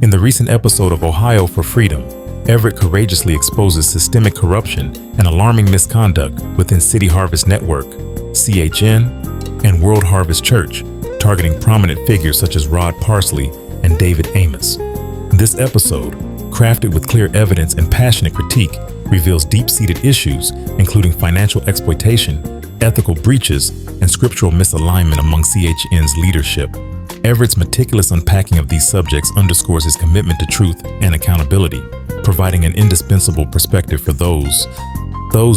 In the recent episode of Ohio for Freedom, Everett courageously exposes systemic corruption and alarming misconduct within City Harvest Network, CHN, and World Harvest Church, targeting prominent figures such as Rod Parsley and David Amos. This episode, crafted with clear evidence and passionate critique, reveals deep-seated issues, including financial exploitation, ethical breaches, and scriptural misalignment among CHN's leadership. Everett's meticulous unpacking of these subjects underscores his commitment to truth and accountability, providing an indispensable perspective for those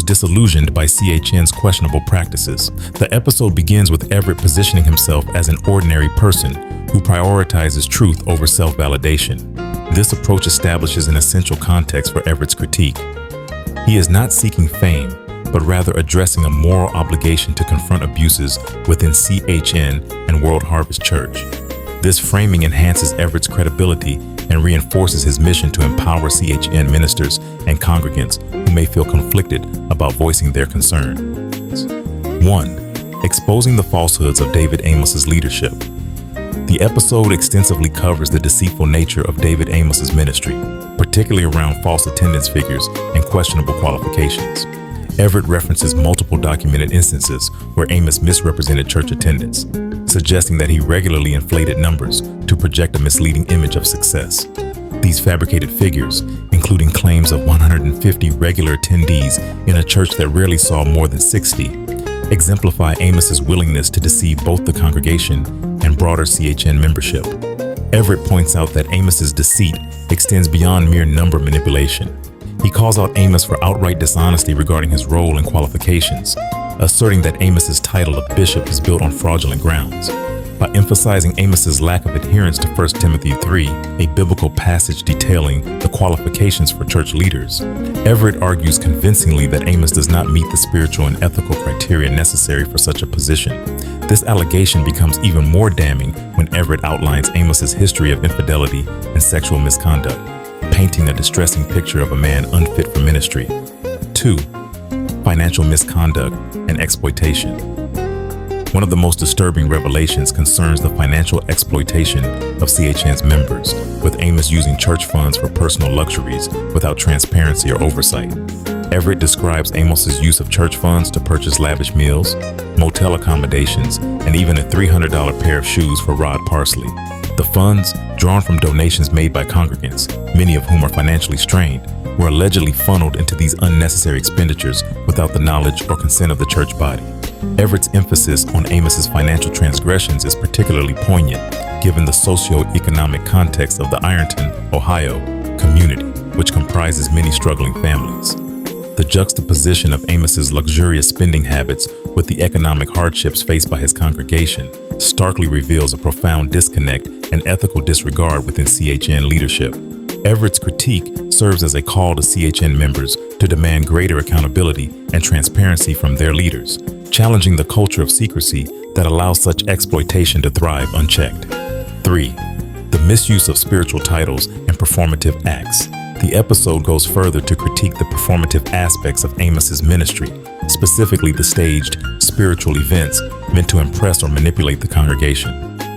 disillusioned by CHN's questionable practices. The episode begins with Everett positioning himself as an ordinary person who prioritizes truth over self-validation. This approach establishes an essential context for Everett's critique. He is not seeking fame, but rather addressing a moral obligation to confront abuses within CHN and World Harvest Church. This framing enhances Everett's credibility and reinforces his mission to empower CHN ministers and congregants who may feel conflicted about voicing their concerns. 1. Exposing the falsehoods of David Amos's leadership. The episode extensively covers the deceitful nature of David Amos's ministry, particularly around false attendance figures and questionable qualifications. Everett references multiple documented instances where Amos misrepresented church attendance, suggesting that he regularly inflated numbers to project a misleading image of success. These fabricated figures, including claims of 150 regular attendees in a church that rarely saw more than 60, exemplify Amos's willingness to deceive both the congregation and broader CHN membership. Everett points out that Amos's deceit extends beyond mere number manipulation. He calls out Amos for outright dishonesty regarding his role and qualifications, asserting that Amos's title of bishop is built on fraudulent grounds. By emphasizing Amos's lack of adherence to 1 Timothy 3, a biblical passage detailing the qualifications for church leaders, Everett argues convincingly that Amos does not meet the spiritual and ethical criteria necessary for such a position. This allegation becomes even more damning when Everett outlines Amos's history of infidelity and sexual misconduct, painting a distressing picture of a man unfit for ministry. 2. Financial misconduct and exploitation. One of the most disturbing revelations concerns the financial exploitation of CHN's members, with Amos using church funds for personal luxuries without transparency or oversight. Everett describes Amos's use of church funds to purchase lavish meals, motel accommodations, and even a $300 pair of shoes for Rod Parsley. The funds, drawn from donations made by congregants, many of whom are financially strained, were allegedly funneled into these unnecessary expenditures without the knowledge or consent of the church body. Everett's emphasis on Amos's financial transgressions is particularly poignant, given the socio-economic context of the Ironton, Ohio, community, which comprises many struggling families. The juxtaposition of Amos's luxurious spending habits with the economic hardships faced by his congregation starkly reveals a profound disconnect and ethical disregard within CHN leadership. Everett's critique serves as a call to CHN members to demand greater accountability and transparency from their leaders, challenging the culture of secrecy that allows such exploitation to thrive unchecked. 3. The misuse of spiritual titles and performative acts. The episode goes further to critique the performative aspects of Amos's ministry, specifically the staged, spiritual events meant to impress or manipulate the congregation.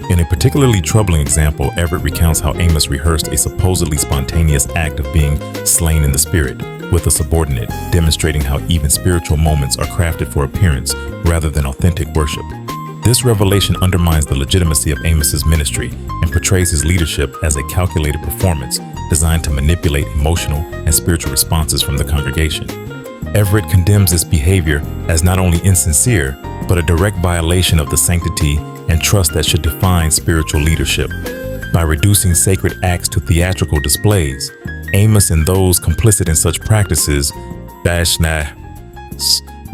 In a particularly troubling example, Everett recounts how Amos rehearsed a supposedly spontaneous act of being slain in the spirit with a subordinate, demonstrating how even spiritual moments are crafted for appearance rather than authentic worship. This revelation undermines the legitimacy of Amos's ministry and portrays his leadership as a calculated performance designed to manipulate emotional and spiritual responses from the congregation. Everett condemns this behavior as not only insincere, but a direct violation of the sanctity and trust that should define spiritual leadership. By reducing sacred acts to theatrical displays, Amos and those complicit in such practices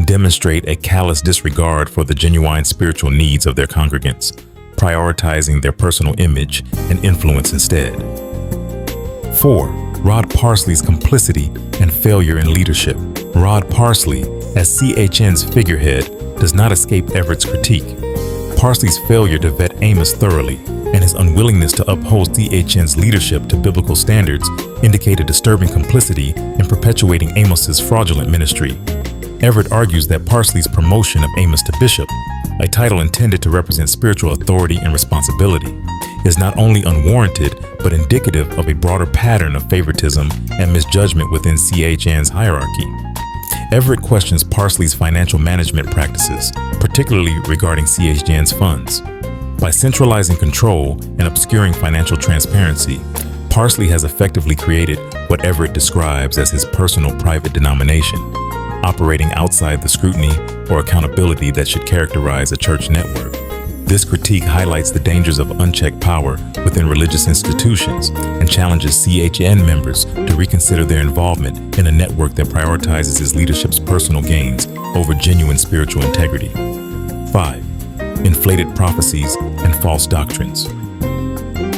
demonstrate a callous disregard for the genuine spiritual needs of their congregants, prioritizing their personal image and influence instead. 4. Rod Parsley's complicity and failure in leadership. Rod Parsley, as CHN's figurehead, does not escape Everett's critique. Parsley's failure to vet Amos thoroughly and his unwillingness to uphold CHN's leadership to biblical standards indicate a disturbing complicity in perpetuating Amos's fraudulent ministry. Everett argues that Parsley's promotion of Amos to bishop a title intended to represent spiritual authority and responsibility, is not only unwarranted but indicative of a broader pattern of favoritism and misjudgment within CHN's hierarchy. Everett questions Parsley's financial management practices, particularly regarding CHN's funds. By centralizing control and obscuring financial transparency, Parsley has effectively created what Everett describes as his personal private denomination, operating outside the scrutiny or accountability that should characterize a church network. This critique highlights the dangers of unchecked power within religious institutions and challenges CHN members to reconsider their involvement in a network that prioritizes its leadership's personal gains over genuine spiritual integrity. 5. Inflated prophecies and false doctrines.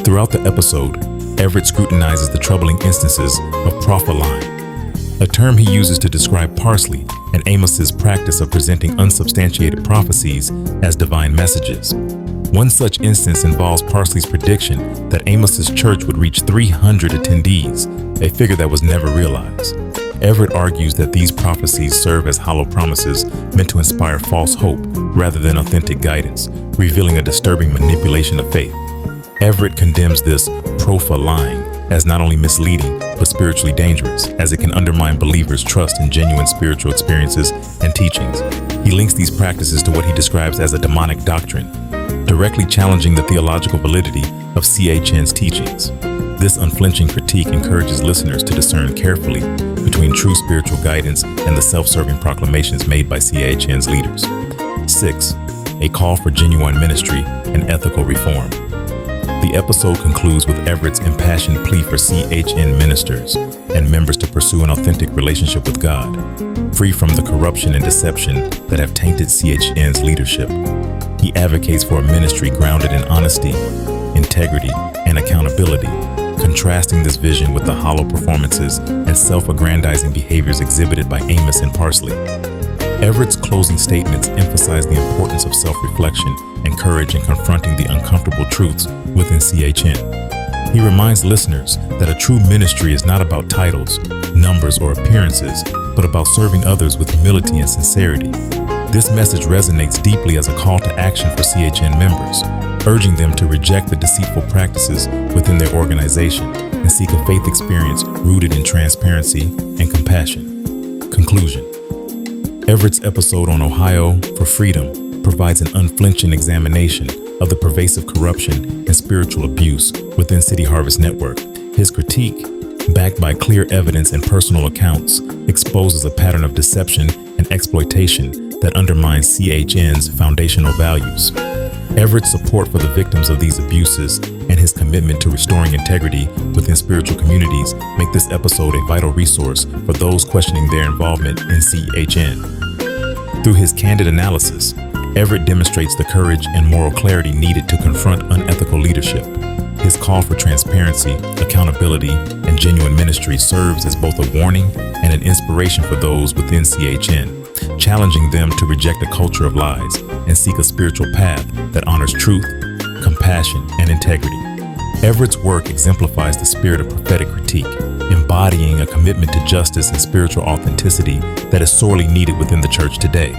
Throughout the episode, Everett scrutinizes the troubling instances of prophesying, a term he uses to describe Parsley and Amos's practice of presenting unsubstantiated prophecies as divine messages. One such instance involves Parsley's prediction that Amos's church would reach 300 attendees, a figure that was never realized. Everett argues that these prophecies serve as hollow promises meant to inspire false hope rather than authentic guidance, revealing a disturbing manipulation of faith. Everett condemns this prophesying as not only misleading, but spiritually dangerous, as it can undermine believers' trust in genuine spiritual experiences and teachings. He links these practices to what he describes as a demonic doctrine, directly challenging the theological validity of CHN's teachings. This unflinching critique encourages listeners to discern carefully between true spiritual guidance and the self-serving proclamations made by CHN's leaders. 6. A call for genuine ministry and ethical reform. The episode concludes with Everett's impassioned plea for CHN ministers and members to pursue an authentic relationship with God, free from the corruption and deception that have tainted CHN's leadership. He advocates for a ministry grounded in honesty, integrity, and accountability, contrasting this vision with the hollow performances and self-aggrandizing behaviors exhibited by Amos and Parsley. Everett's closing statements emphasize the importance of self-reflection and courage in confronting the uncomfortable truths within CHN. He reminds listeners that a true ministry is not about titles, numbers, or appearances, but about serving others with humility and sincerity. This message resonates deeply as a call to action for CHN members, urging them to reject the deceitful practices within their organization and seek a faith experience rooted in transparency and compassion. Conclusion. Everett's episode on Ohio for Freedom provides an unflinching examination of the pervasive corruption and spiritual abuse within City Harvest Network. His critique, backed by clear evidence and personal accounts, exposes a pattern of deception and exploitation that undermines CHN's foundational values. Everett's support for the victims of these abuses and his commitment to restoring integrity within spiritual communities make this episode a vital resource for those questioning their involvement in CHN. Through his candid analysis, Everett demonstrates the courage and moral clarity needed to confront unethical leadership. His call for transparency, accountability, and genuine ministry serves as both a warning and an inspiration for those within CHN, challenging them to reject a culture of lies and seek a spiritual path that honors truth, compassion, and integrity. Everett's work exemplifies the spirit of prophetic critique, embodying a commitment to justice and spiritual authenticity that is sorely needed within the church today.